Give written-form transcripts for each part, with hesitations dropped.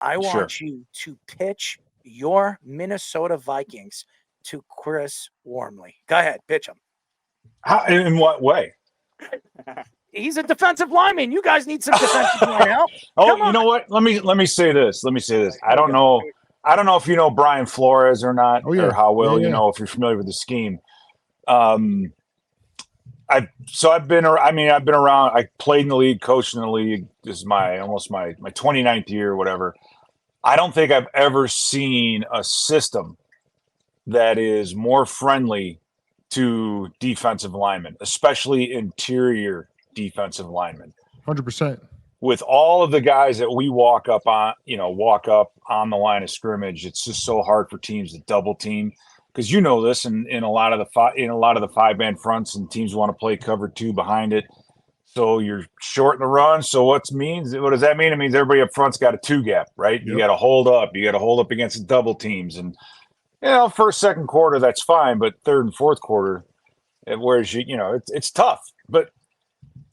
I Sure. want you to pitch your Minnesota Vikings to Chris Wormley. Go ahead, pitch him. How, in what way? He's a defensive lineman. You guys need some defensive line help. Oh, Come on. you know what? Let me say this. I don't know if you know Brian Flores or not, or how well you know if you're familiar with the scheme. I've been around. I played in the league, coached in the league. This is almost my 29th year, whatever. I don't think I've ever seen a system that is more friendly to defensive linemen, especially interior defensive linemen. 100%. With all of the guys that we walk up on the line of scrimmage, it's just so hard for teams to double team. Because you know this, in a lot of the 5-man fronts, and teams want to play cover 2 behind it. So you're short in the run. So what does that mean? It means everybody up front's got a 2 gap, right? Yep. You got to hold up. You got to hold up against the double teams. And first, second quarter, that's fine. But third and fourth quarter, whereas it's tough. But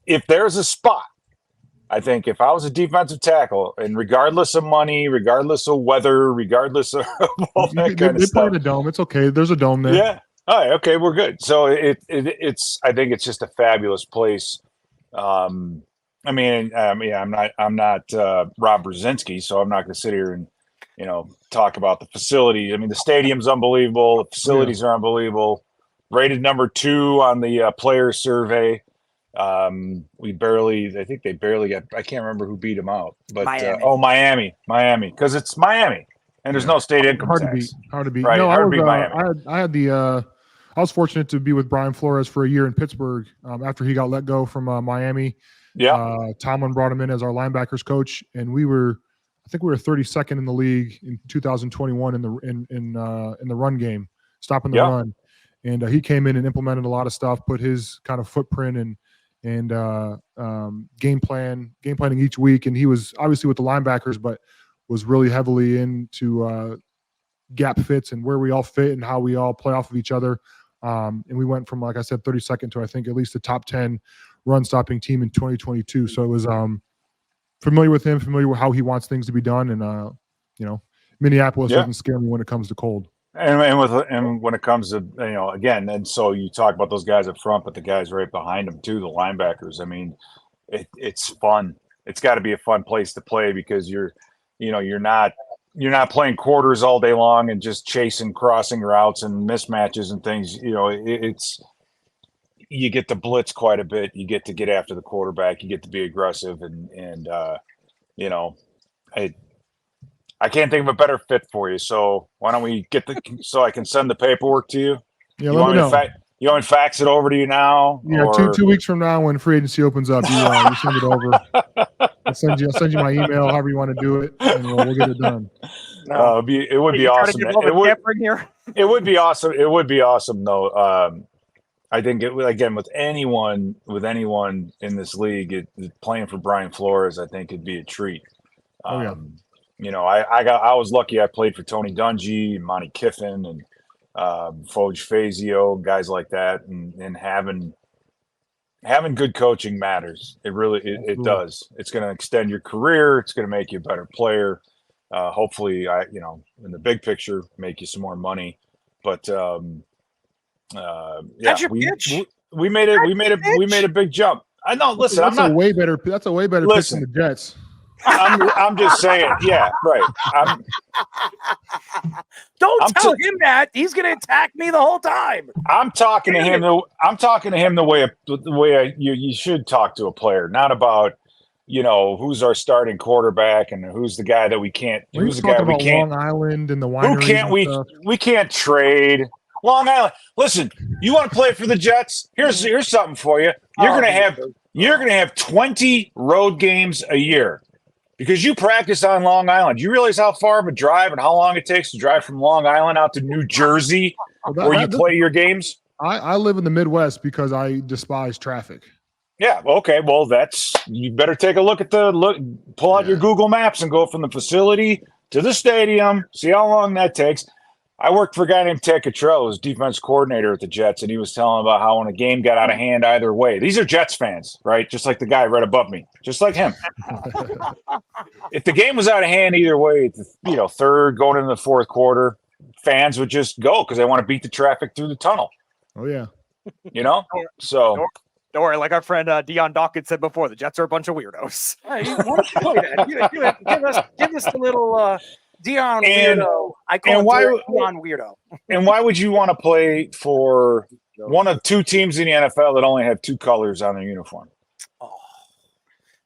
if there's a spot, I think if I was a defensive tackle, and regardless of money, regardless of weather, regardless of all that kind of stuff, they play in the dome. It's okay. There's a dome there. Yeah. All right. Okay, we're good. So it's. I think it's just a fabulous place. I'm not Rob Brzezinski, so I'm not going to sit here and talk about the facility. I mean, the stadium's unbelievable. The facilities are unbelievable. Rated number 2 on the player survey. I think they barely got. I can't remember who beat them out, but Miami, because it's Miami, and there's no state income tax. Hard to beat. Right, no, hard to beat Miami. I was fortunate to be with Brian Flores for a year in Pittsburgh after he got let go from Miami. Yeah, Tomlin brought him in as our linebackers coach, and I think we were 32nd in the league in 2021 in the run game, stopping the run. And he came in and implemented a lot of stuff, put his kind of footprint and game planning each week. And he was obviously with the linebackers, but was really heavily into gap fits and where we all fit and how we all play off of each other. And we went from, like I said, 32nd to I think at least the top 10 run stopping team in 2022. So it was familiar with him, familiar with how he wants things to be done. And, Minneapolis doesn't scare me when it comes to cold. And when it comes to, again, and so you talk about those guys up front, but the guys right behind them too, the linebackers. I mean, it's fun. It's got to be a fun place to play because you're not playing quarters all day long and just chasing crossing routes and mismatches and things. You get to blitz quite a bit. You get to get after the quarterback. You get to be aggressive and I can't think of a better fit for you. So why don't we so I can send the paperwork to you? Yeah, let me know. You want me to fax it over to you now? Yeah, or... two weeks from now when free agency opens up, you send it over. I'll send you my email, however you want to do it, and we'll get it done. No. It would be awesome. It would be awesome. It would be awesome though. I think again with anyone in this league, playing for Brian Flores, I think it'd be a treat. I was lucky. I played for Tony Dungy, Monty Kiffin, and Foge Fazio, guys like that, and having good coaching matters. It really it does. It's going to extend your career. It's going to make you a better player. Hopefully, in the big picture, make you some more money. But that's your pitch. We made a big jump. I know. Listen, that's a way better pitch than the Jets. I'm just saying, yeah, right. Don't tell him that. He's going to attack me the whole time. I'm talking to him. I'm talking to him the way you should talk to a player, not about who's our starting quarterback and who's the guy that we can't. Who's the guy we can't? Long Island and the wineries. Who can't we can't trade? Long Island. Listen, you want to play for the Jets? Here's something for you. You're gonna have 20 road games a year. Because you practice on Long Island. You realize how far of a drive and how long it takes to drive from Long Island out to New Jersey where you play your games? I live in the Midwest because I despise traffic. Yeah, okay. Well, you better take a look at pull out your Google Maps and go from the facility to the stadium, see how long that takes. I worked for a guy named Ted Cottrell, who was defense coordinator at the Jets, and he was telling about how when a game got out of hand either way, these are Jets fans, right? Just like the guy right above me, just like him. If the game was out of hand either way, third going into the fourth quarter, fans would just go because they want to beat the traffic through the tunnel. Oh yeah. So don't worry, like our friend Deion Dawkins said before, the Jets are a bunch of weirdos. Hey, why don't you play that? Give us the little Deion weirdo. I call it Deion weirdo. And why would you want to play for one of two teams in the NFL that only have two colors on their uniform? Oh,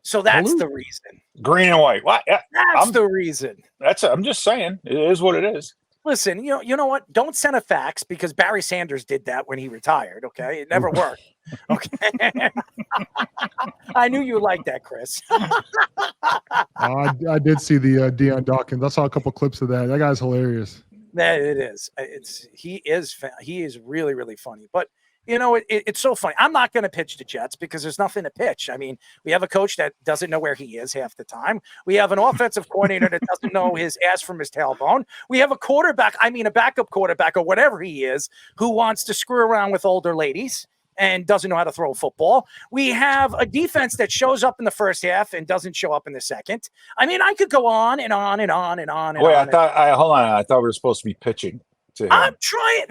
so that's the reason. Green and white. What? Yeah, that's the reason. I'm just saying. It is what it is. Listen, you know what? Don't send a fax because Barry Sanders did that when he retired. Okay, it never worked. Okay, I knew you would like that, Chris. I did see the Deion Dawkins. I saw a couple clips of that. That guy's hilarious. That it is. He is really, really funny. But you know, it's so funny. I'm not going to pitch the Jets because there's nothing to pitch. I mean, we have a coach that doesn't know where he is half the time. We have an offensive coordinator that doesn't know his ass from his tailbone. We have a backup quarterback or whatever he is, who wants to screw around with older ladies and doesn't know how to throw a football. We have a defense that shows up in the first half and doesn't show up in the second. I mean, I could go on and on and on and on. Wait, hold on. I thought we were supposed to be pitching. I'm trying.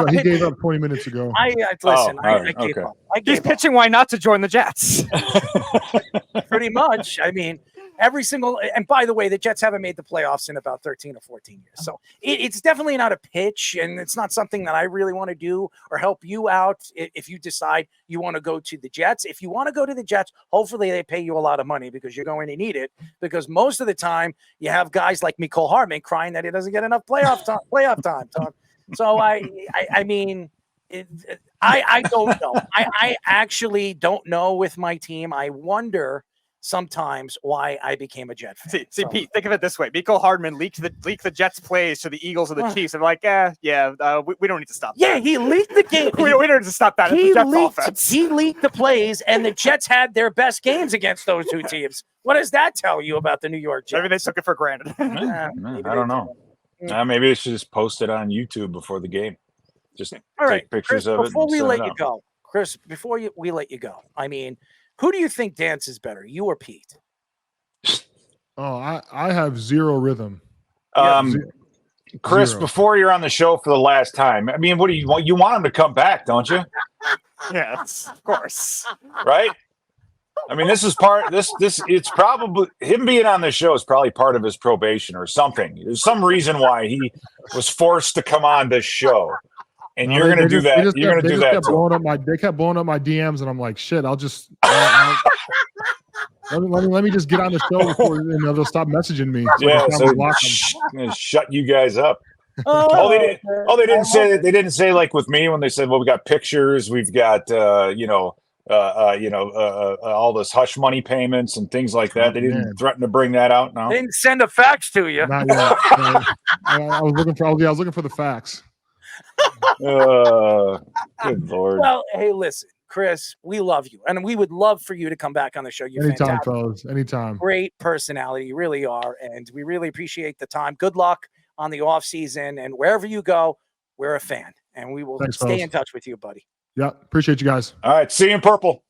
He gave up 20 minutes ago. I gave up. He's pitching why not to join the Jets. Pretty much. I mean, and by the way, the Jets haven't made the playoffs in about 13 or 14 years. So it's definitely not a pitch, and it's not something that I really want to do or help you out if you decide you want to go to the Jets. If you want to go to the Jets, hopefully they pay you a lot of money because you're going to need it, because most of the time you have guys like Mecole Hardman crying that he doesn't get enough playoff time. So I mean, I don't know. I actually don't know with my team. I wonder sometimes why I became a Jet fan. See, Pete, think of it this way: Mecole Hardman leaked the Jets plays to the Eagles or the Chiefs, and like, we don't need to stop. Yeah, he leaked the game. we don't need to stop that. He leaked the plays, and the Jets had their best games against those two teams. What does that tell you about the New York Jets? Maybe they took it for granted. I don't know. Maybe they should just post it on YouTube before the game. Just take pictures Chris, of it. Before we let you go, Chris, we let you go, I mean, who do you think dances better, you or Pete? Oh, I have zero rhythm. Chris, Zero. before you're on the show for the last time, I mean, what do you want? You want him to come back, don't you? Yes, of course. Right? I mean, this is it's probably him being on this show is probably part of his probation or something. There's some reason why he was forced to come on this show. And you're going to do that. You're going to do that. They kept blowing up my DMs, and I'm like, shit, I'll just let me just get on the show before they'll stop messaging me. So shut you guys up. They didn't say like with me when they said, well, we got pictures, we've got all this hush money payments and things like that. They didn't threaten to bring that out. No, they didn't send a fax to you. Not yet. I was looking for the fax. Good Lord. Well, hey, listen, Chris, we love you, and we would love for you to come back on the show. You're anytime, fantastic. fellas. Anytime. Great personality, you really are, and we really appreciate the time. Good luck on the off season, and wherever you go, we're a fan, and we will stay in touch with you, buddy. Yeah, appreciate you guys. All right, see you in purple.